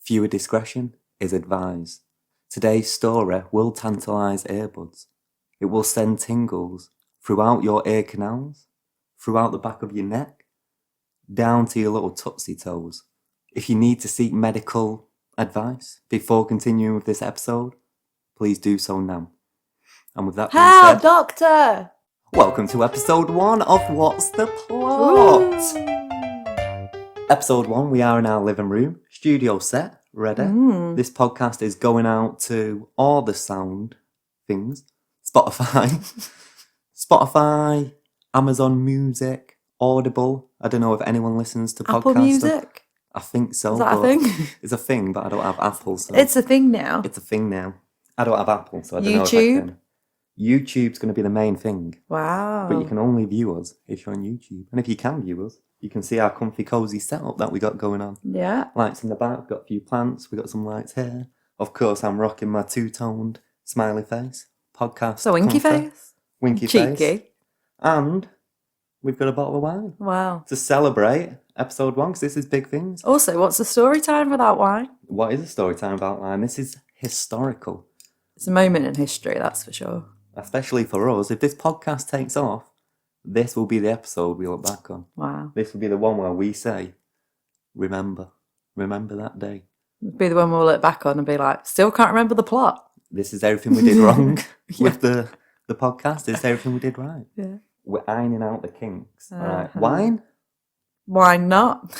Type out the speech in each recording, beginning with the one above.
Viewer discretion is advised. Today's story will tantalise earbuds. It will send tingles throughout your ear canals, throughout the back of your neck, down to your little tootsie toes. If you need to seek medical advice before continuing with this episode, please do so now. And with that being Help, said, doctor! welcome to episode 1 of What's the Plot? Episode 1, we are in our living room, studio set, ready. This podcast is going out to all the sound things. Spotify, Amazon Music, Audible. I don't know if anyone listens to podcasts. Apple Music? I think so. Is that a thing? It's a thing, but I don't have Apple. So It's a thing now. It's a thing now. I don't have Apple, so I don't know if I YouTube? can. YouTube's going to be the main thing. Wow. But you can only view us if you're on YouTube. And if you can view us, you can see our comfy, cosy setup that we got going on. Yeah. Lights in the back, we've got a few plants, we've got some lights here. Of course, I'm rocking my two-toned smiley face. Podcast. So winky comfy. face? Winky Cheeky. face. And we've got a bottle of wine Wow. to celebrate episode 1, because this is big things. Also, what's the story time without wine? What is a story time about wine? This is historical. It's a moment in history, that's for sure. Especially for us. If this podcast takes off, this will be the episode we look back on. Wow. This will be the one where we say, remember that day. It'd be the one we'll look back on and be like, still can't remember the plot. This is everything we did wrong with the podcast. This is everything we did right. Yeah. We're ironing out the kinks. All right. Uh-huh. Wine? Why not?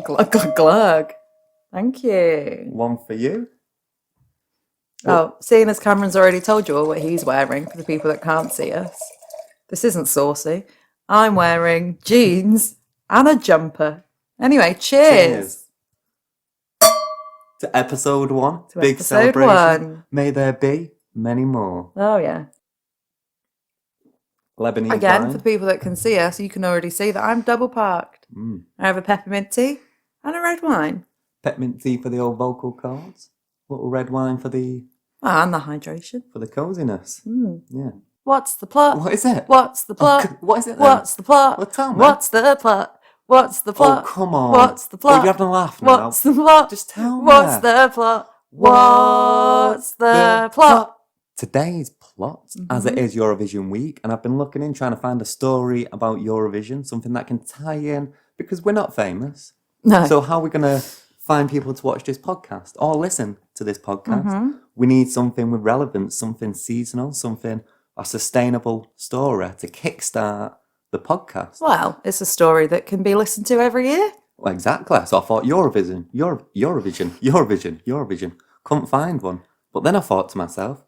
Glug, glug, glug. Thank you. One for you. Oh, seeing as Cameron's already told you all what he's wearing for the people that can't see us, this isn't saucy. I'm wearing jeans and a jumper. Anyway, cheers. To episode 1. To Big episode celebration. 1. May there be many more. Oh, yeah. Lebanese Again, wine. for the people that can see us, you can already see that I'm double parked. I have a peppermint tea and a red wine. Peppermint tea for the old vocal cords. Little red wine for the And the hydration. coziness. Yeah. What's the plot? What is it? What's the plot? What is it then? What's the plot? Well, tell me. What's the plot? What's the plot? Oh, come on. What's the plot? Are you having a laugh now? What's the plot? Just tell me. What's the plot? What's the plot? Today's plot, as it is Eurovision week, and I've been looking in trying to find a story about Eurovision, something that can tie in, because we're not famous. No. So how are we going to find people to watch this podcast or listen to this podcast? We need something with relevance, something seasonal, a sustainable story to kickstart the podcast. Well, it's a story that can be listened to every year. Well, exactly. So I thought Eurovision. Couldn't find one. But then I thought to myself,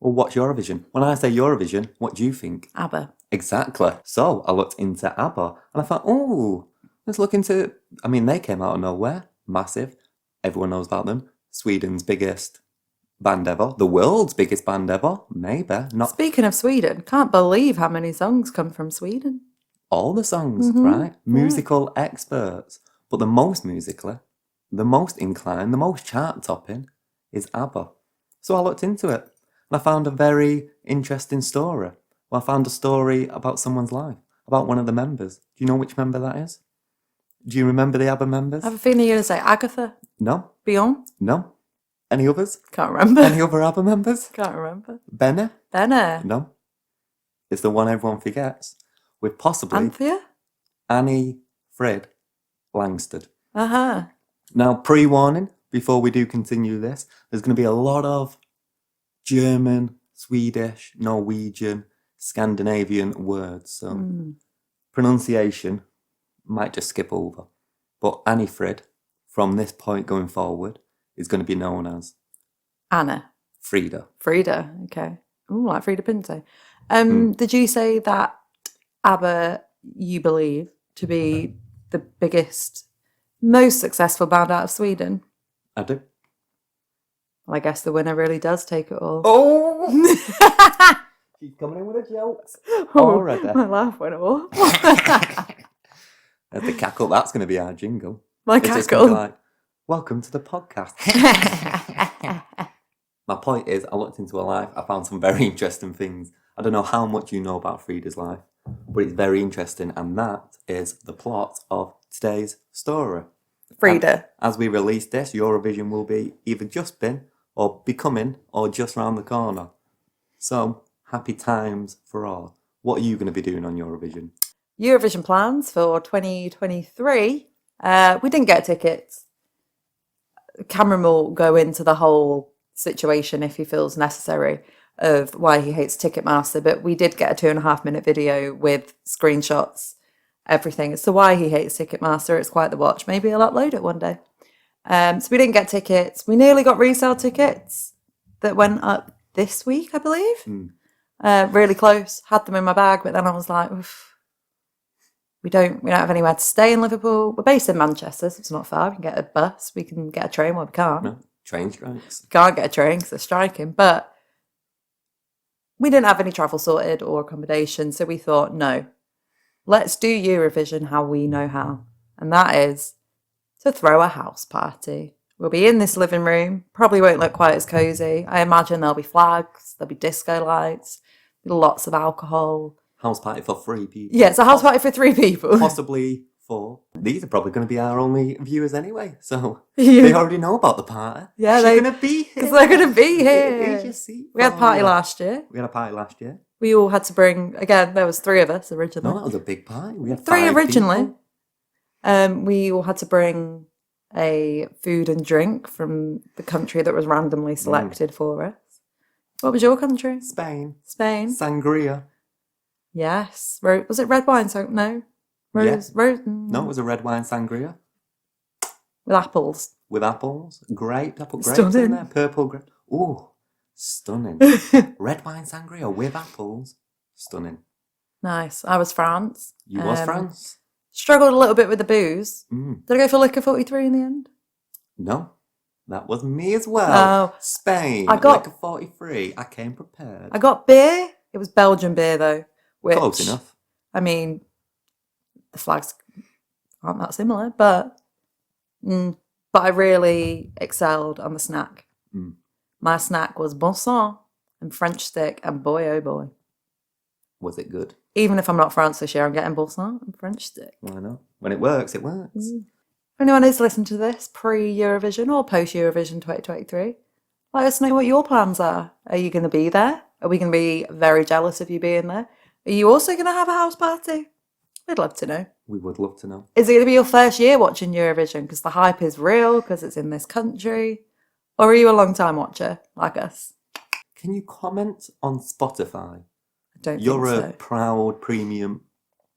well, what's Eurovision? When I say Eurovision, what do you think? ABBA. Exactly. So I looked into ABBA and I thought, oh, let's look into... I mean, they came out of nowhere. Massive. Everyone knows about them. Sweden's biggest band ever. The world's biggest band ever. Maybe. Not Speaking of Sweden, can't believe how many songs come from Sweden. all the songs, right? Musical experts. But the most musically, the most inclined, the most chart-topping is ABBA. So I looked into it. And I found a very interesting story. Well, I found a story about someone's life, about one of the members. Do you know which member that is? Do you remember the ABBA members? I have a feeling you're going to say Agatha, No? Bjorn. No? Any others? Can't remember. Any other ABBA members? Can't remember. Benny? Benna. No? It's the one everyone forgets. With possibly Anthea. Anni-Frid Lyngstad. Uh-huh. Now, pre-warning, before we do continue this, there's going to be a lot of German, Swedish, Norwegian, Scandinavian words. So pronunciation might just skip over. But Anni-Frid, from this point going forward, is going to be known as Anna. Frida. Frida. Okay. Ooh, like Frida Pinto. Did you say that ABBA, you believe, to be the biggest, most successful band out of Sweden? I do. Well, I guess the winner really does take it all. Oh! She's coming in with a joke. Already. My laugh went off. At the cackle, that's going to be our jingle. My It's just gonna be cackle. like, welcome to the podcast. My point is, I looked into her life. I found some very interesting things. I don't know how much you know about Frida's life, but it's very interesting. And that is the plot of today's story. Frida. As we release this, Eurovision will be either just been, or becoming, or just round the corner. So, happy times for all. What are you going to be doing on Eurovision? Eurovision plans for 2023. We didn't get tickets. Cameron will go into the whole situation if he feels necessary of why he hates Ticketmaster, but we did get a 2.5 minute video with screenshots, everything as to why he hates Ticketmaster. It's quite the watch. Maybe I'll upload it one day. So we didn't get tickets. We nearly got resale tickets that went up this week, I believe. Really close. Had them in my bag, but then I was like, oof. We don't have anywhere to stay in Liverpool. We're based in Manchester, so it's not far. We can get a bus. We can get a train. Well, we can't. No, train strikes. We can't get a train because they're striking. But we didn't have any travel sorted or accommodation, so we thought, no, let's do Eurovision how we know how. And that is to throw a house party. We'll be in this living room. Probably won't look quite as cosy. I imagine there'll be flags, there'll be disco lights, lots of alcohol. House party for 3 people. Yeah, it's a house party for 3 people. Possibly 4. These are probably going to be our only viewers anyway, so they already know about the party. Yeah, they're going to be here. Because they're going to be here. Here's your seat. We had a party last year. We had a party last year. We all had to bring, again, there was 3 of us originally. No, that was a big party. We had 3 5 originally. people. We all had to bring a food and drink from the country that was randomly selected for us. What was your country? Spain. Sangria. Yes. Was it red wine? So no. Rose. No, it was a red wine sangria. With apples. Grapes. I put grapes Stunning. in there. Purple grape. Ooh, stunning. Red wine sangria with apples. Stunning. Nice. I was France. You was France? Struggled a little bit with the booze. Did I go for liquor 43 in the end? No. That was me as well. Oh. Spain. I got liquor 43. I came prepared. I got beer. It was Belgian beer though. Which, close enough. I mean, the flags aren't that similar, but I really excelled on the snack. My snack was bon sang and French stick, and boy, oh boy. Was it good? Even if I'm not France this year, I'm getting bon sang and French stick. I know. When it works, it works. If anyone is listening to this pre-Eurovision or post-Eurovision 2023, let us know what your plans are. Are you going to be there? Are we going to be very jealous of you being there? Are you also going to have a house party? We'd love to know. We would love to know. Is it going to be your first year watching Eurovision because the hype is real, because it's in this country? Or are you a long-time watcher like us? Can you comment on Spotify? I don't You're think so. a proud premium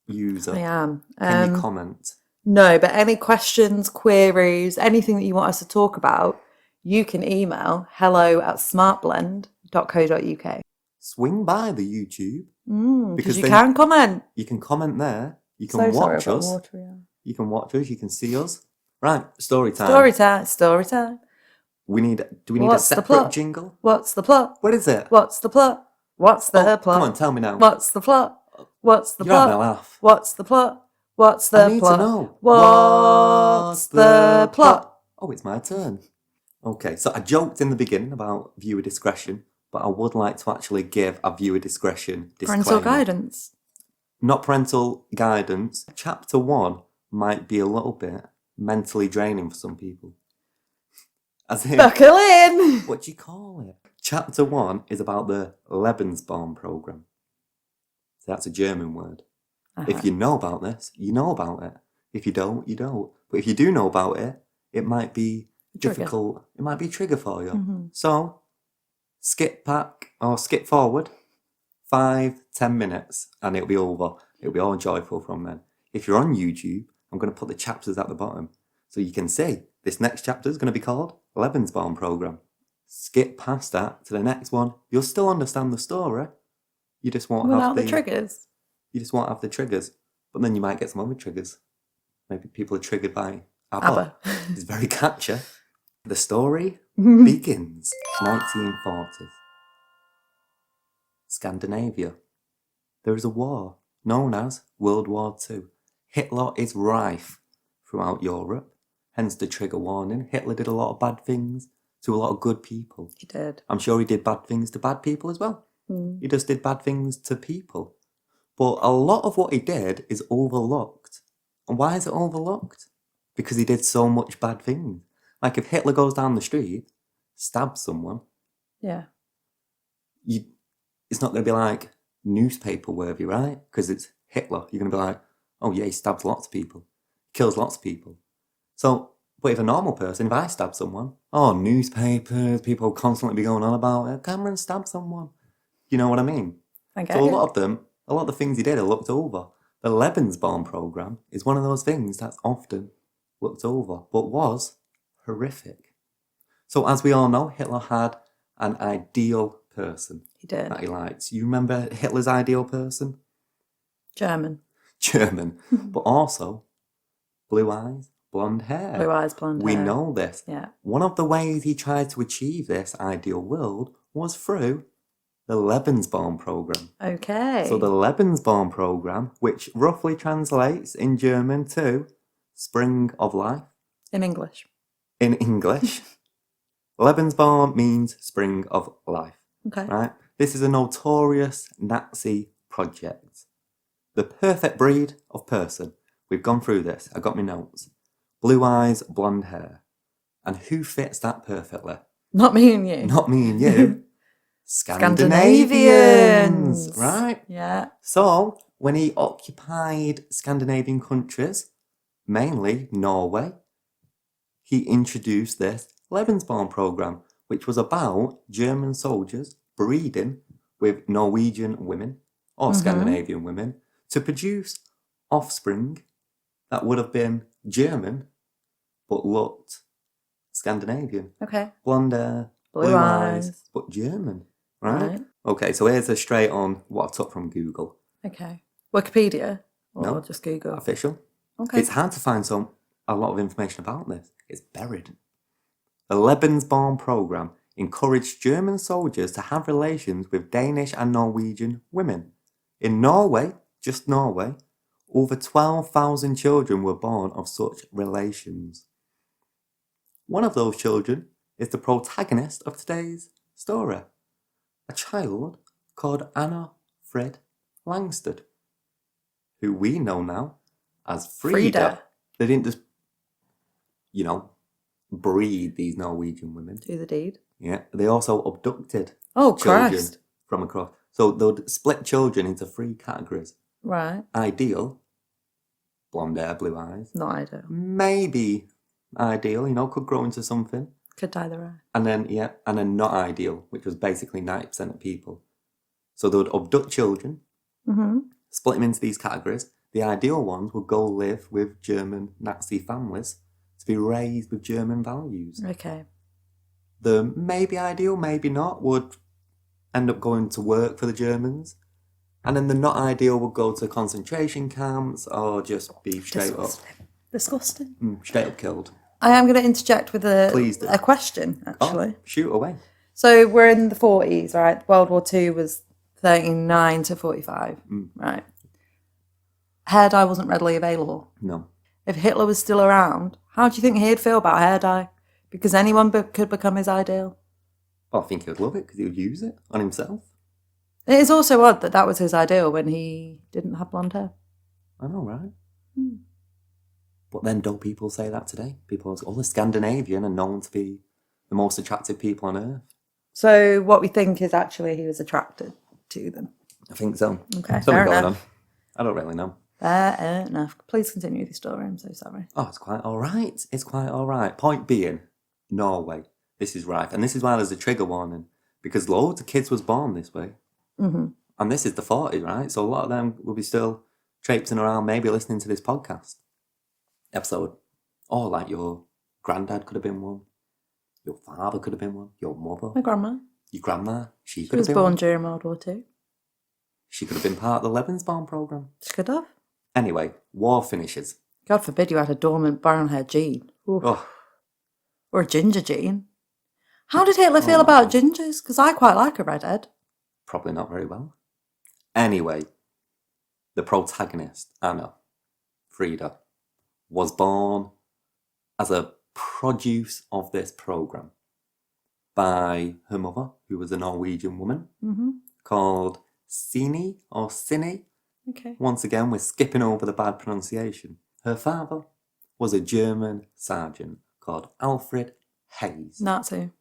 user. I am. Can you comment? No, but any questions, queries, anything that you want us to talk about, you can email hello@smartblend.co.uk. Swing by the YouTube. Because you can comment. You can comment there. You can So watch sorry about us. water, yeah. You can watch us. You can see us. Right, story time. Story time. Do we need What's a the separate plot? jingle? What's the plot? What is it? What's the plot? What's the plot? Come on, tell me now. What's the plot? What's the You're having a plot? laugh. What's the plot? What's the I need plot? to know. What's the plot? Oh, it's my turn. Okay, so I joked in the beginning about viewer discretion, but I would like to actually give a viewer discretion disclaimer. Parental guidance. Not parental guidance. Chapter 1 might be a little bit mentally draining for some people. As in, Buckle in! what do you call it? Chapter 1 is about the Lebensborn program. So that's a German word. If you know about this, you know about it. If you don't, you don't. But if you do know about it, it might be difficult. It might be a trigger for you. So, skip forward 5-10 minutes and it'll be over. It'll be all joyful from then. If you're on YouTube, I'm going to put the chapters at the bottom so you can see this next chapter is going to be called Lebensborn program. Skip past that to the next one. You'll still understand the story. You just won't have the triggers. You just won't have the triggers. But then you might get some other triggers. Maybe people are triggered by ABBA. It's very catchy. The story begins 1940s. Scandinavia. There is a war known as World War II. Hitler is rife throughout Europe, hence the trigger warning. Hitler did a lot of bad things to a lot of good people. He did. I'm sure he did bad things to bad people as well. He just did bad things to people. But a lot of what he did is overlooked. And why is it overlooked? Because he did so much bad things. Like if Hitler goes down the street, stabs someone, Yeah. it's not going to be like newspaper worthy, right? Because it's Hitler. You're going to be like, oh yeah, he stabs lots of people, kills lots of people. So, but if a normal person, if I stab someone, oh, newspapers, people constantly be going on about it. Cameron stabbed someone. You know what I mean? Okay. So a lot of the things he did are looked over. The Lebensborn program is one of those things that's often looked over, but was horrific. So as we all know, Hitler had an ideal person He did. that he liked. You remember Hitler's ideal person? German. But also blue eyes, blonde hair. Blue eyes, blonde We hair. know this. Yeah. One of the ways he tried to achieve this ideal world was through the Lebensborn program. Okay. So the Lebensborn program, which roughly translates in German to Spring of Life. In English. In English. Lebensborn means Spring of Life. Okay. Right? This is a notorious Nazi project. The perfect breed of person. We've gone through this. I got my notes. Blue eyes, blonde hair. And who fits that perfectly? Not me and you. Not me and you. Scandinavians. Right? Yeah. So, when he occupied Scandinavian countries, mainly Norway, he introduced this Lebensborn program, which was about German soldiers breeding with Norwegian women or Scandinavian women to produce offspring that would have been German but looked Scandinavian. Okay. Blonde hair, Blue eyes. but German. Right? Right. Okay, so here's a straight on what I took from Google. Okay. Wikipedia? Or No. just Google? Official. Okay. It's hard to find a lot of information about this. It's buried. The Lebensborn program encouraged German soldiers to have relations with Danish and Norwegian women. In Norway, just Norway, over 12,000 children were born of such relations. One of those children is the protagonist of today's story, a child called Anni-Frid Lyngstad, who we know now as Frida. They didn't just, breed these Norwegian women. Do the deed. Yeah, they also abducted children Christ. From across. So they'd split children into 3 categories. Right. Ideal, blonde hair, blue eyes. Not ideal. Maybe ideal, could grow into something. Could dye their hair. And then not ideal, which was basically 90% of people. So they would abduct children, split them into these categories. The ideal ones would go live with German Nazi families to be raised with German values. Okay. The maybe ideal, maybe not, would end up going to work for the Germans. And then the not ideal would go to concentration camps or just be straight Disgusting. straight up killed. I am going to interject with Please do. a question, actually. Oh, shoot away. So we're in the 40s, right? World War II was 39 to 45, right? Hair dye wasn't readily available. No. If Hitler was still around, how do you think he'd feel about hair dye? Because anyone could become his ideal. Well, I think he would love it because he would use it on himself. It is also odd that was his ideal when he didn't have blonde hair. I know, right? But then don't people say that today? People are all the Scandinavian are known to be the most attractive people on earth. So what we think is actually he was attracted to them. I think so. Okay, Something fair going enough. on. I don't really know. Fair enough. Please continue the story. I'm so sorry. Oh, it's quite all right. It's quite all right. Point being, Norway. This is right. And this is why there's a trigger warning. Because loads of kids was born this way. Mm-hmm. And this is the 40s, right? So a lot of them will be still traipsing around, maybe listening to this podcast episode. Or like your granddad could have been one. Your father could have been one. Your mother. My grandma. Your grandma. She She could was have been born one. during World War II. She could have been part of the Lebensborn program. She could have. Anyway, war finishes. God forbid you had a dormant brown-haired gene. Oof. Oh, Or a ginger gene. How did Hitler feel about gingers? Because I quite like a redhead. probably not very well. Anyway, the protagonist, Anna, Frida, was born as a produce of this program by her mother, who was a Norwegian woman, called Sini or Sinny. Okay. Once again, we're skipping over the bad pronunciation. Her father was a German sergeant called Alfred Hayes. Nazi.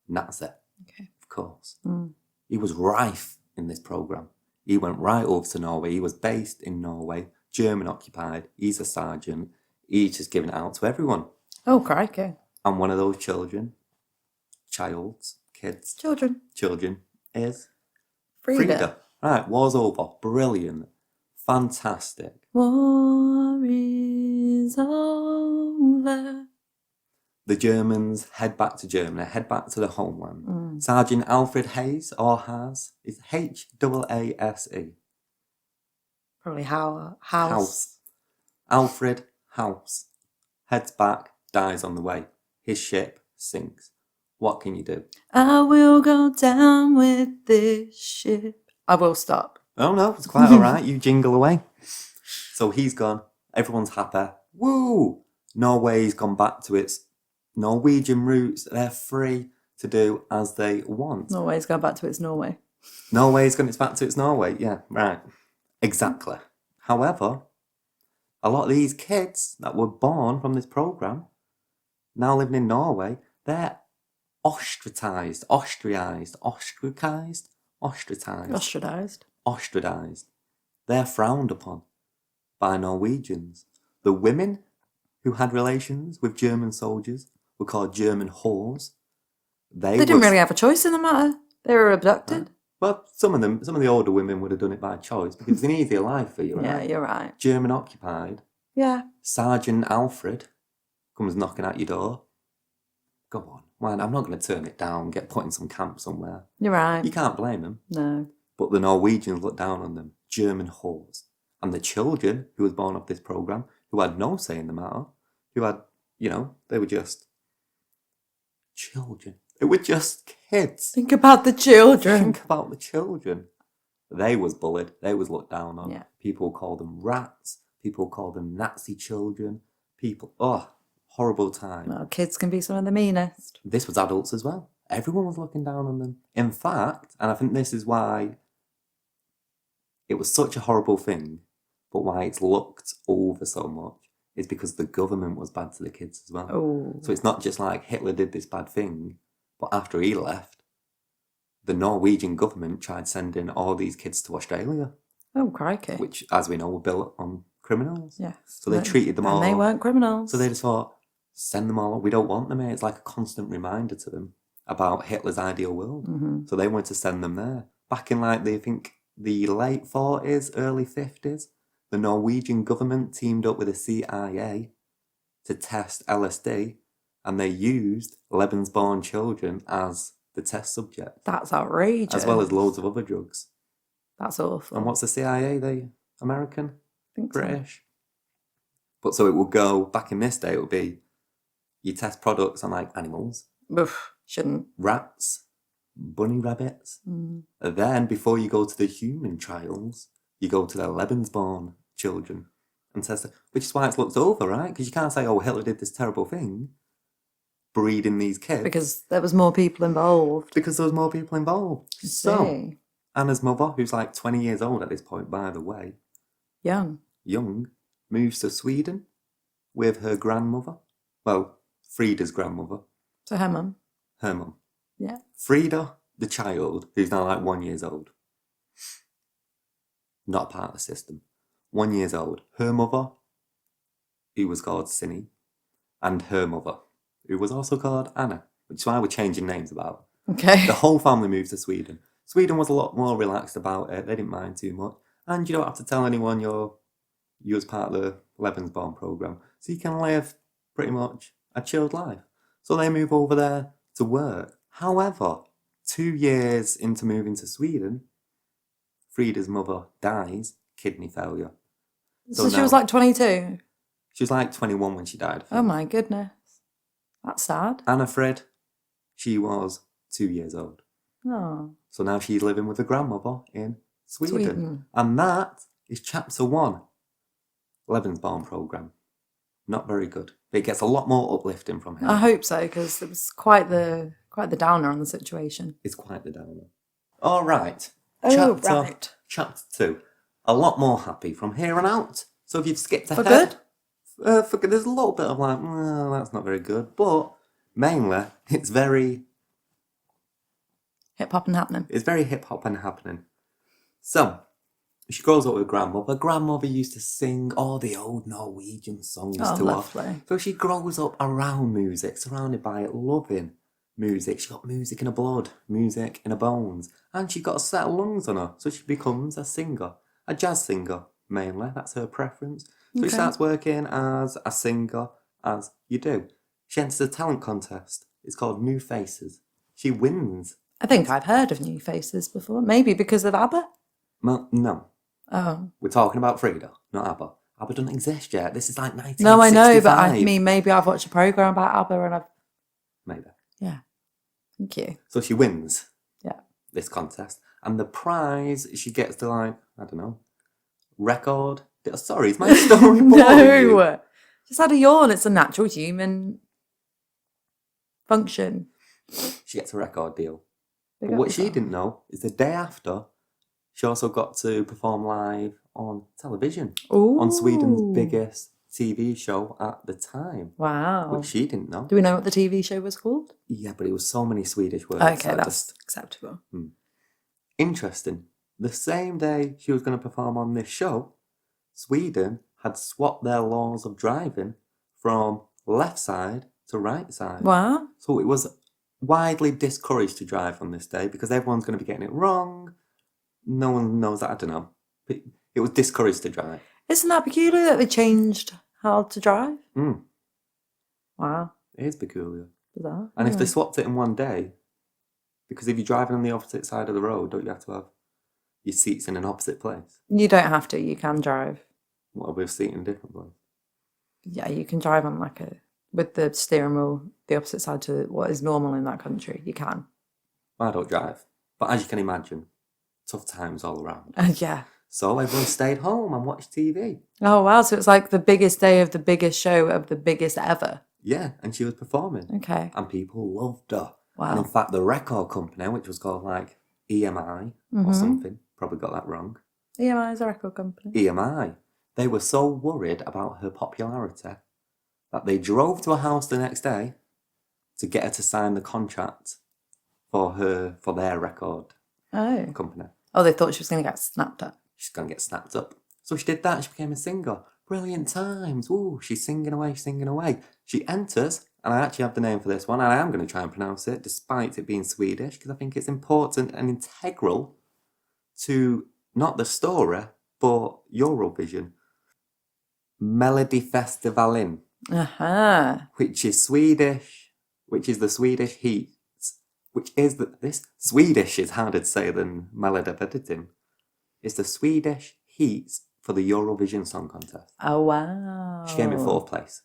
Nazi, Okay. of course. Mm. He was rife in this programme. He went right over to Norway. He was based in Norway, German occupied. He's a sergeant. He's just giving it out to everyone. Oh, crikey. And one of those children is Frida. Right, war's over. Brilliant. Fantastic. War is over. The Germans head back to Germany, head back to the homeland. Sergeant Alfred Hayes, or Haas, is Haase. Probably House. Alfred House heads back, dies on the way. His ship sinks. What can you do? I will go down with this ship. I will stop. Oh no, it's quite all right. You jingle away. So he's gone. Everyone's happy. Woo! Norway's gone back to its Norwegian roots. They're free to do as they want. Norway's gone back to its Norway. Norway's gone back to its Norway. Yeah, right. Exactly. However, a lot of these kids that were born from this programme, now living in Norway, they're ostracized. They're frowned upon by Norwegians. The women who had relations with German soldiers were called German whores. They didn't really have a choice in the matter. They were abducted. Well, some of the older women would have done it by choice because it's an easier life for you, right? Yeah, you're right. German occupied. Yeah. Sergeant Alfred comes knocking at your door. Go on. Man, I'm not going to turn it down, get put in some camp somewhere. You're right. You can't blame them. No. But the Norwegians looked down on them. German whores. And the children who was born off this programme, who had no say in the matter, who had, they were just children. They were just kids. Think about the children. Think about the children. They was bullied. They was looked down on. Yeah. People called them rats. People called them Nazi children. Horrible time. Well, kids can be some of the meanest. This was adults as well. Everyone was looking down on them. In fact, and I think this is why it was such a horrible thing, but why it's looked over so much, is because the government was bad to the kids as well. Oh. So it's not just like Hitler did this bad thing, but after he left, the Norwegian government tried sending all these kids to Australia. Oh, crikey. Which, as we know, were built on criminals. Yes. So they treated them all. And they weren't criminals. So they just thought, send them all. We don't want them here. It's like a constant reminder to them about Hitler's ideal world. Mm-hmm. So they wanted to send them there. Back in the late 40s, early 50s, the Norwegian government teamed up with the CIA to test LSD, and they used Lebensborn children as the test subject. That's outrageous. As well as loads of other drugs. That's awful. And what's the CIA? They American? I think British? So. But so it would go, back in this day, it would be, you test products on animals. Oof, shouldn't. Rats, bunny rabbits. And then before you go to the human trials, you go to the Lebensborn children and test it. Which is why it's looked over, right? Because you can't say, oh, Hitler did this terrible thing, breeding these kids. Because there was more people involved. So, Anna's mother, who's 20 years old at this point, by the way. Young, moves to Sweden with her grandmother. Well, Frida's grandmother. So her mum. Yeah. Frida, the child, who's now 1 year old. Not part of the system. 1 year old. Her mother, who was called Cindy, and her mother, who was also called Anna, which is why we're changing names about. Okay. The whole family moved to Sweden. Sweden was a lot more relaxed about it. They didn't mind too much. And you don't have to tell anyone you was part of the Lebensborn programme. So you can live pretty much a chilled life. So they move over there to work. However, 2 years into moving to Sweden, Frida's mother dies, kidney failure. So she was 22? She was 21 when she died. Oh my goodness. That's sad. Anni-Frid, she was 2 years old. Oh. So now she's living with her grandmother in Sweden. And that is chapter 1, Lebensborn programme. Not very good. But it gets a lot more uplifting from here. I hope so, because it was quite the downer on the situation. It's quite the downer. All right. Right. Chapter 2. A lot more happy from here on out. So if you've skipped ahead... For good? There's a little bit of like, well, that's not very good, but mainly it's very Hip hop and happening. It's very hip hop and happening. So, she grows up with grandmother. Grandmother used to sing all the old Norwegian songs to Lovely. her. So she grows up around music, surrounded by it, loving music. She got music in her blood, music in her bones. And she got a set of lungs on her. So she becomes a singer, a jazz singer, mainly. That's her preference. So she starts working as a singer, as you do. She enters a talent contest. It's called New Faces. She wins. I think I've heard of New Faces before. Maybe because of ABBA? Well, no. Oh. We're talking about Frida, not ABBA. ABBA doesn't exist yet. This is like 1965. No, I know, but I mean, maybe I've watched a programme about ABBA and I've... Maybe. Yeah. Thank you. So she wins. Yeah. This contest. And the prize she gets to like, I don't know, record. Sorry, it's my story. No. Just had a yawn. It's a natural human function. She gets a record deal. Big But up what she yourself. didn't know is the day after, she also got to perform live on television. Ooh. On Sweden's biggest TV show at the time. Wow. Which she didn't know. Do we know what the TV show was called? Yeah, but it was so many Swedish words. Okay, that's acceptable. Interesting. The same day she was going to perform on this show, Sweden had swapped their laws of driving from left side to right side. Wow. So it was widely discouraged to drive on this day because everyone's going to be getting it wrong. No one knows that. I don't know. It was discouraged to drive. Isn't that peculiar that they changed how to drive? Wow. It is peculiar. Bizarre. And if they swapped it in one day, because if you're driving on the opposite side of the road, don't you have to have your seats in an opposite place? You don't have to. You can drive. What, with seat in different places? Yeah, you can drive on with the steering wheel the opposite side to what is normal in that country. You can. I don't drive. But as you can imagine, tough times all around. Yeah. So everyone stayed home and watched TV. Oh, wow. So it's like the biggest day of the biggest show of the biggest ever. Yeah, and she was performing. Okay. And people loved her. Wow. And in fact, the record company, which was called like EMI or something, probably got that wrong. EMI is a record company. EMI. They were so worried about her popularity that they drove to her house the next day to get her to sign the contract for their record company. Oh, they thought she was going to get snapped up. She's going to get snapped up. So she did that. She became a singer. Brilliant times. Ooh, she's singing away, singing away. She enters, and I actually have the name for this one, and I am going to try and pronounce it, despite it being Swedish, because I think it's important and integral to not the story, but Eurovision. Melodifestivalen, which is Swedish, which is the Swedish Heats, this Swedish is harder to say than Melodifestivalen. It's the Swedish Heats for the Eurovision Song Contest. Oh, wow. She came in 4th place.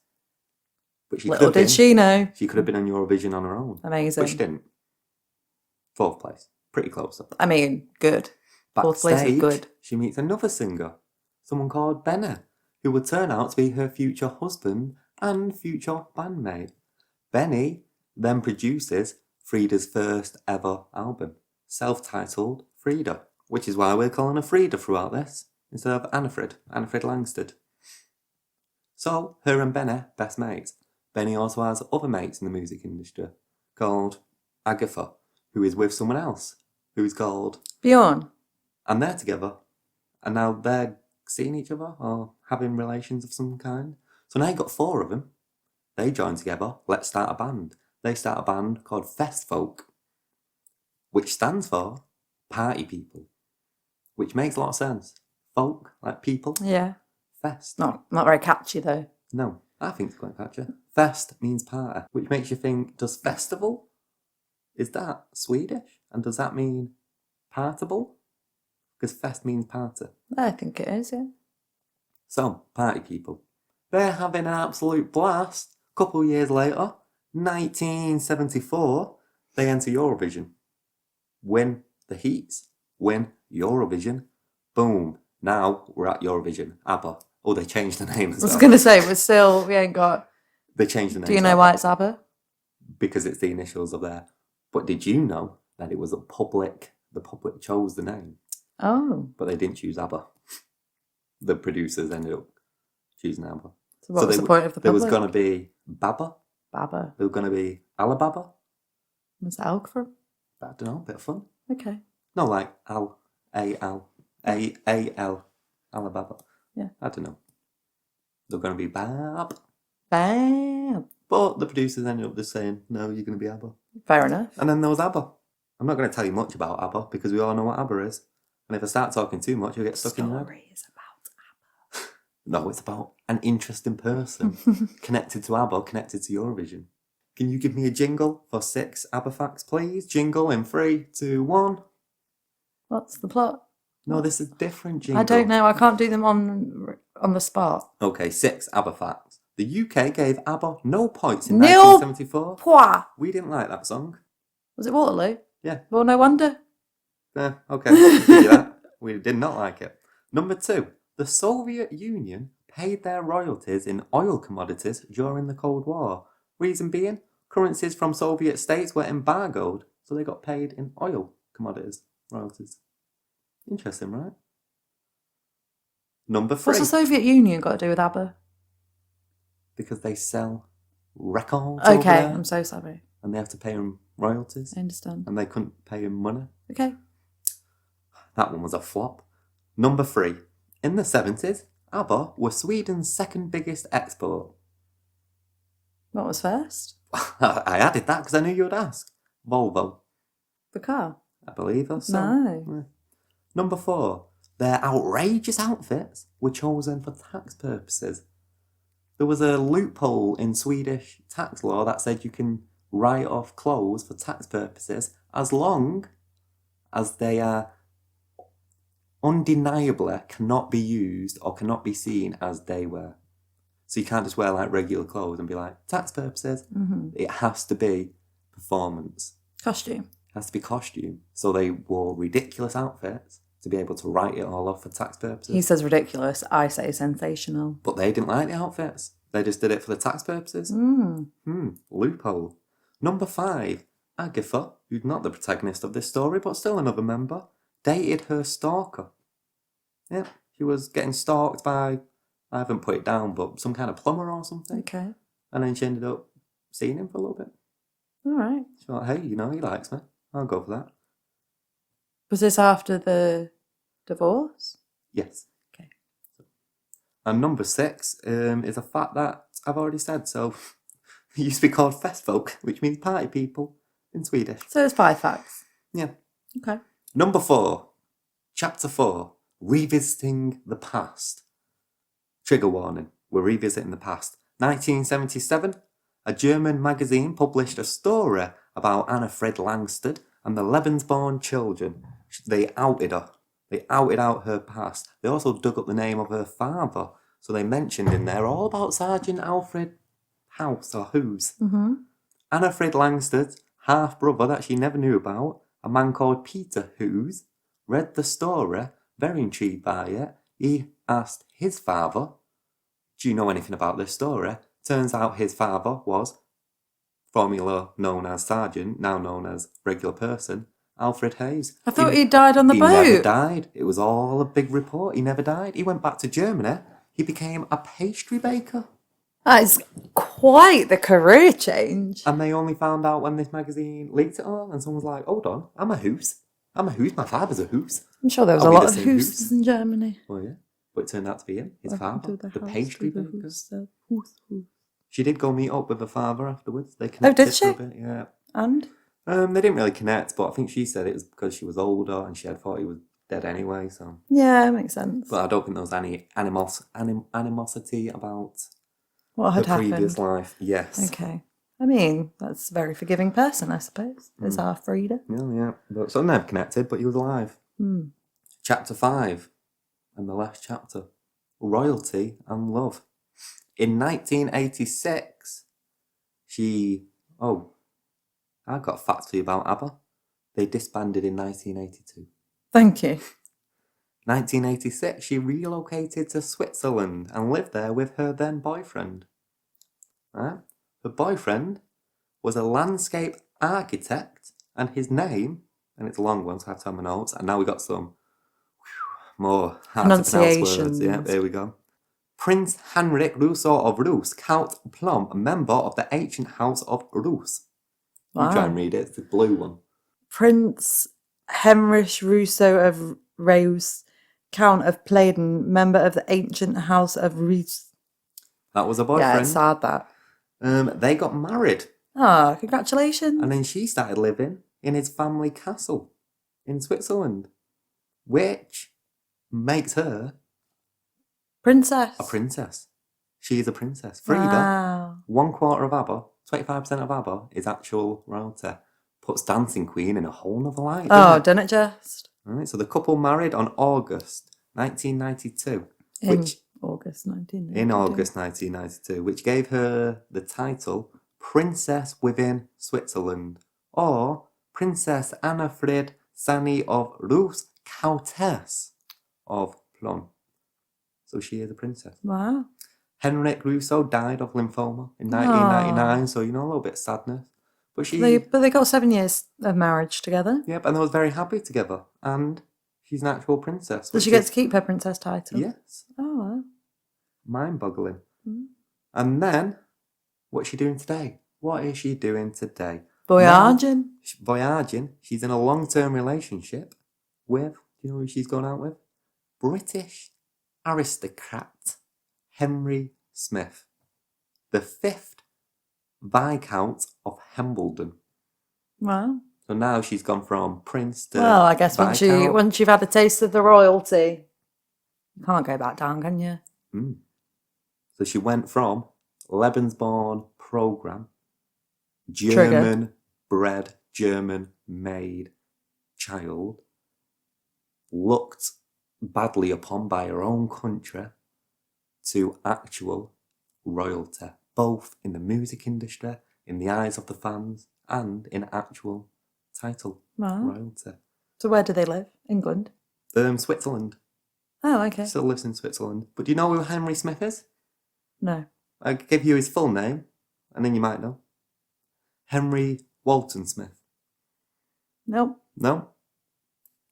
But Little did she know. She could have been on Eurovision on her own. Amazing. But she didn't. 4th place. Pretty close up. I mean, good. 4th place is good. She meets another singer, someone called Benny, who would turn out to be her future husband and future bandmate. Benny then produces Frida's first ever album, self-titled Frida, which is why we're calling her Frida throughout this, instead of Anni-Frid Lyngstad. So, her and Benny, best mates. Benny also has other mates in the music industry, called Agatha, who is with someone else, who is called Bjorn. And they're together. And now they're seeing each other or having relations of some kind. So now you've got 4 of them. They join together. Let's start a band. They start a band called Festfolk, which stands for Party People, which makes a lot of sense. Folk, like people. Yeah. Fest. Not very catchy, though. No, I think it's quite catchy. Fest means party, which makes you think, does festival? Is that Swedish? And does that mean partable? Because fest means party. I think it is, yeah. So, Party People. They're having an absolute blast. A couple of years later, 1974, they enter Eurovision. Win the Heats. Win Eurovision. Boom. Now we're at Eurovision. ABBA. Oh, they changed the name as well. I was going to say, we ain't got... They changed the name. Do you know why it's ABBA? Because it's the initials of there. But did you know that it was the public chose the name? Oh. But they didn't choose ABBA. The producers ended up choosing ABBA. So what was the point of the There public? was going to be BABBA. Baba. There was going to be Alibaba. What's that Alk from? I don't know, a bit of fun. Okay. No, like A-L, A-L, Alibaba. Yeah. I don't know. They're going to be Bab. Bam. But the producers ended up just saying, no, you're going to be ABBA. Fair enough. And then there was ABBA. I'm not going to tell you much about ABBA because we all know what ABBA is. And if I start talking too much, you'll get stuck in your head. Story is about ABBA. No, it's about an interesting person connected to ABBA, connected to Eurovision. Can you give me a jingle for 6 ABBA facts, please? Jingle in 3, 2, 1. What's the plot? No, this is a different jingle. I don't know. I can't do them on the spot. Okay, 6 ABBA facts. The UK gave ABBA no points in Nil 1974. Pois. We didn't like that song. Was it Waterloo? Yeah. Well, no wonder. Okay, I'll give you that. We did not like it. Number 2. The Soviet Union paid their royalties in oil commodities during the Cold War. Reason being, currencies from Soviet states were embargoed, so they got paid in oil commodities, royalties. Interesting, right? Number 3. What's the Soviet Union got to do with ABBA? Because they sell records over Okay, there, I'm so sorry. and they have to pay them royalties, I understand. and they couldn't pay them money. Okay. That one was a flop. Number 3. In the 70s, ABBA were Sweden's second biggest export. What was first? I added that because I knew you would ask. Volvo, The car? I believe, or so. No. Yeah. Number 4. Their outrageous outfits were chosen for tax purposes. There was a loophole in Swedish tax law that said you can write off clothes for tax purposes as long as they are undeniably cannot be used or cannot be seen as they wear. So you can't just wear like regular clothes and be like, tax purposes. Mm-hmm. It has to be performance. Costume. It has to be costume. So they wore ridiculous outfits to be able to write it all off for tax purposes. He says ridiculous. I say sensational. But they didn't like the outfits. They just did it for the tax purposes. Loophole. Number 5. Agatha, who's not the protagonist of this story, but still another member, dated her stalker. Yeah, she was getting stalked by, I haven't put it down, but some kind of plumber or something. Okay. And then she ended up seeing him for a little bit. All right. She thought, hey, he likes me. I'll go for that. Was this after the divorce? Yes. Okay. And number 6 is a fact that I've already said. So it used to be called festfolk, which means party people in Swedish. So it's 5 facts. Yeah. Okay. Number 4. Chapter 4. Revisiting the past. Trigger warning. We're revisiting the past. 1977. A German magazine published a story about Anni-Frid Lyngstad and the Lebensborn children. They outed her. They outed out her past. They also dug up the name of her father. So they mentioned in there all about Sergeant Alfred House or Who's. Mm-hmm. Anni-Frid Lyngstad's half-brother that she never knew about, a man called Peter Who's, read the story, very intrigued by it. He asked his father, do you know anything about this story? Turns out his father was, formerly known as Sergeant, now known as regular person, Alfred Hayes. I thought he died on the boat. He never died. It was all a big report. He never died. He went back to Germany. He became a pastry baker. That is quite the career change. And they only found out when this magazine leaked it all, and someone was like, hold on, I'm a Hoos. My father's a Hoos. I'm sure there was Are a we lot the of same Hooses in Germany. Well, yeah. But it turned out to be him, his father, the pastry baker. Hoos. She did go meet up with her father afterwards. They connected did she? for a bit, yeah. And? They didn't really connect, but I think she said it was because she was older and she had thought he was dead anyway, so... Yeah, makes sense. But I don't think there was any animosity about What had her previous happened? life. Yes. Okay. I mean, that's a very forgiving person, I suppose. There's our Frida. Yeah. But, so never connected, but he was alive. Chapter 5, and the last chapter. Royalty and love. In 1986, I've got facts for you about ABBA. They disbanded in 1982. Thank you. 1986, she relocated to Switzerland and lived there with her then boyfriend. Right? Her boyfriend was a landscape architect, and his name, and it's a long one, so I have to have my notes, and now we got some more hard to pronounce words. Pronunciations. Yeah, there we go. Prince Henrik Rousseau of Rus, Count Plum, a member of the ancient house of Rus. You try and read it, it's the blue one. Prince Heinrich Rousseau of Reus, Count of Pladen, member of the ancient house of Reus. That was a boyfriend. Yeah, it's sad that. They got married. Oh, congratulations. And then she started living in his family castle in Switzerland, which makes her Princess. a princess. She is a princess. Frida, Wow. 1/4 of ABBA, 25% of ABBA is actual royalty. Puts Dancing Queen in a whole nother light. Doesn't it just? Right, so the couple married on August 1992. In August 1992. In August 1992, which gave her the title Princess within Switzerland, or Princess Anni-Frid Lyngstad of Rus, Countess of Plum. So she is a princess. Wow. Henrik Rousseau died of lymphoma in 1999, so a little bit of sadness. But they got 7 years of marriage together. Yep, and they was very happy together. And she's an actual princess. Does she get to keep her princess title? Yes. Oh, wow. Mind-boggling. And then, what's she doing today? What is she doing today? Voyaging. Voyaging. She's in a long-term relationship with, do you know who she's going out with? British aristocrat Henry Smith, the 5th Viscount of Hambledon. Wow. So now she's gone from prince to Well, I guess once Viscount. you've had a taste of the royalty, you can't go back down, can you? So she went from Lebensborn program, German-bred, German-made child, looked badly upon by her own country, to actual royalty, both in the music industry, in the eyes of the fans, and in actual title royalty. So where do they live? England? Switzerland. Oh, okay. Still lives in Switzerland. But do you know who Henry Smith is? No. I'll give you his full name, and then you might know. Henry Walton Smith. Nope. No?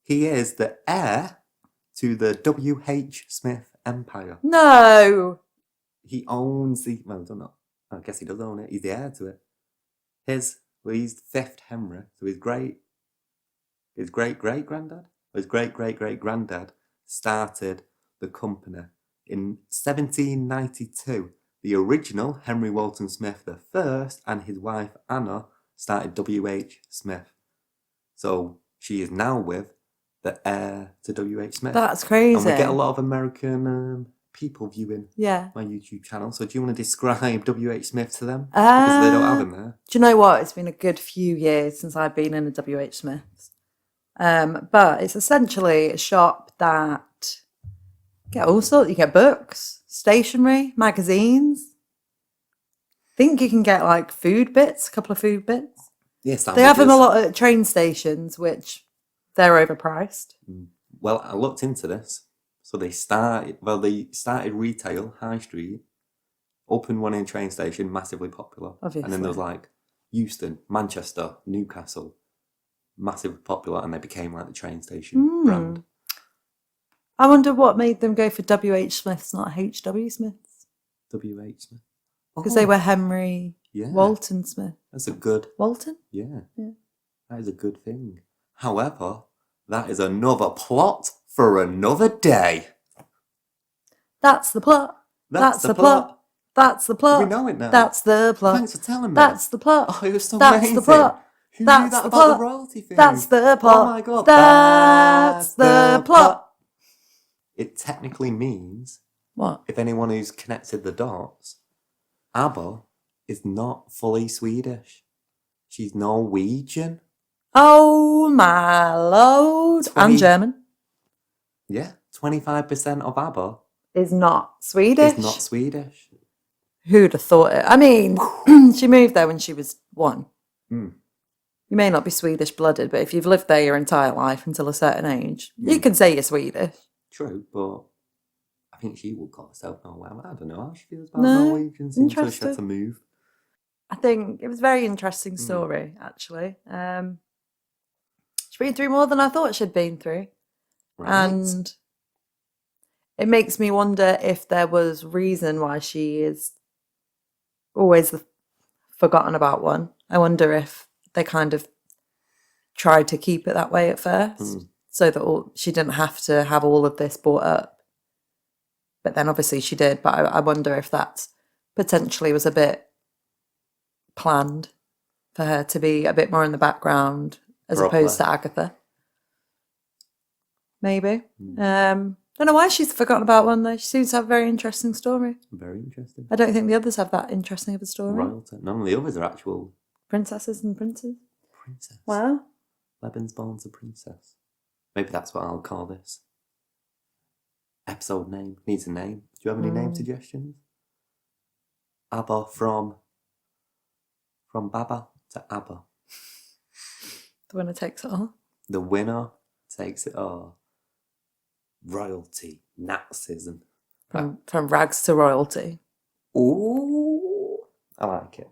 He is the heir to the W.H. Smith empire. No. He owns I don't know. I guess he does own it. He's the heir to it. He's the 5th Henry, so his great-great-granddad, or his great-great-great-granddad started the company in 1792. The original Henry Walton Smith I and his wife Anna started W.H. Smith. So she is now with the heir to W.H. Smith. That's crazy. And we get a lot of American people viewing my YouTube channel. So do you want to describe W.H. Smith to them? Because they don't have him there. Do you know what? It's been a good few years since I've been in a W.H. Smith's. But it's essentially a shop that you get all sorts. You get books, stationery, magazines. I think you can get like food bits, a couple of food bits. Yes, they have them a lot at train stations, which they're overpriced. Well, I looked into this. So they started retail, high street, opened one in a train station, massively popular. Obviously. And then there was like Euston, Manchester, Newcastle, massively popular, and they became like the train station brand. I wonder what made them go for W.H. Smith's, not H.W. Smith's. W.H. Smith. Because they were Henry Walton Smith. That's a good... Walton? Yeah. That is a good thing. However, that is another plot for another day. That's the plot. That's the plot. That's the plot. We know it now. That's the plot. Thanks for telling me. That's the plot. Oh, it was so That's amazing. the plot. Who That's knew that the about plot. the royalty thing? That's the plot. Oh my god. That's the plot. It technically means, What? if anyone who's connected the dots, ABBA is not fully Swedish. She's Norwegian. Oh my lord. And German. Yeah, 25% of ABBA is not Swedish. is not Swedish. Who'd have thought it? I mean, she moved there when she was 1. You may not be Swedish blooded, but if you've lived there your entire life until a certain age, you can say you're Swedish. True, but I think she would call herself Norwegian. I don't know how she feels about Norwegians until she had to move. I think it was a very interesting story, actually. She's been through more than I thought she'd been through. Right. And it makes me wonder if there was reason why she is always the forgotten about one. I wonder if they kind of tried to keep it that way at first, so that she didn't have to have all of this brought up. But then obviously she did. But I wonder if that potentially was a bit planned for her to be a bit more in the background as opposed to Agatha. Maybe. Don't know why she's forgotten about one though. She seems to have a very interesting story. Very interesting. I don't think the others have that interesting of a story. Royalty. None of the others are actual princesses and princes. Princess. Wow. Lebensborn's a princess. Maybe that's what I'll call this. Episode name. Needs a name. Do you have any name suggestions? ABBA from Baba to ABBA. The winner takes it all. The winner takes it all. Royalty, Nazism. From rags to royalty. Ooh, I like it.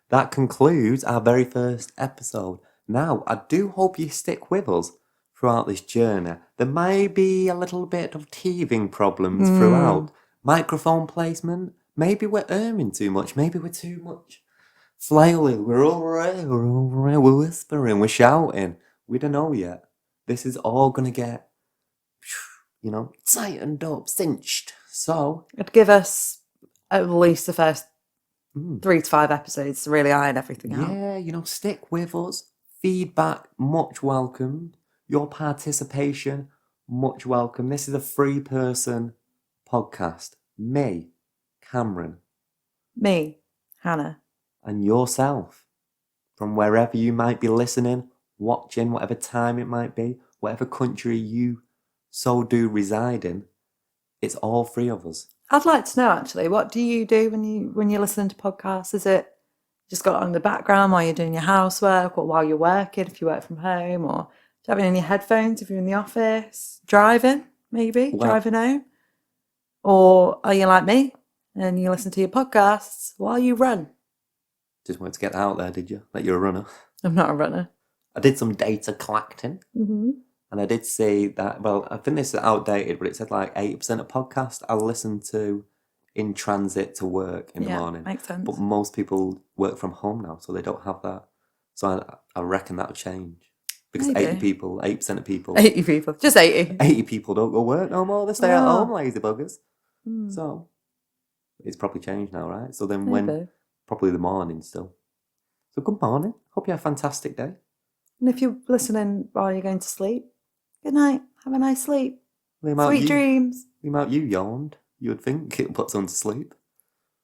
That concludes our very first episode. Now, I do hope you stick with us throughout this journey. There may be a little bit of teething problems throughout. Microphone placement. Maybe we're erming too much. Maybe we're too much flailing. We're over here. We're whispering. We're shouting. We don't know yet. This is all going to get, tightened up, cinched. So it'd give us at least the first 3 to 5 episodes to really iron everything out. Yeah, stick with us. Feedback, much welcome. Your participation, much welcome. This is a 3-person podcast. Me, Cameron. Me, Hannah. And yourself. From wherever you might be listening, watching, whatever time it might be, whatever country you so do reside in, it's all 3 of us. I'd like to know actually, what do you do when you're listening to podcasts? Is it just got on in the background while you're doing your housework or while you're working, if you work from home, or do you have it in your headphones if you're in the office, driving driving home? Or are you like me and you listen to your podcasts while you run? Just wanted to get that out there, did you? That you're a runner. I'm not a runner. I did some data collecting. And I did see that, I think this is outdated, but it said like 80% of podcasts I listen to in transit to work in the morning. Makes sense. But most people work from home now, so they don't have that. So I reckon that'll change. Because Maybe. 80% of people. 80 people. Just 80. 80 people don't go work no more. They stay at home, lazy buggers. So it's probably changed now, right? So then probably the morning still. So good morning. Hope you have a fantastic day. And if you're listening while you're going to sleep, good night. Have a nice sleep. Sweet dreams. The amount you yawned, you would think it puts on to sleep.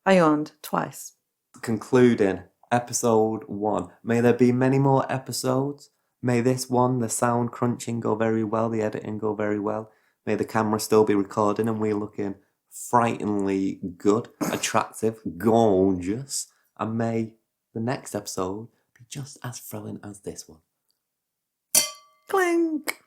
I yawned twice. Concluding episode 1. May there be many more episodes. May this one, the sound crunching, go very well, the editing go very well. May the camera still be recording and we're looking frighteningly good, attractive, gorgeous. And may the next episode be just as thrilling as this one. Clink.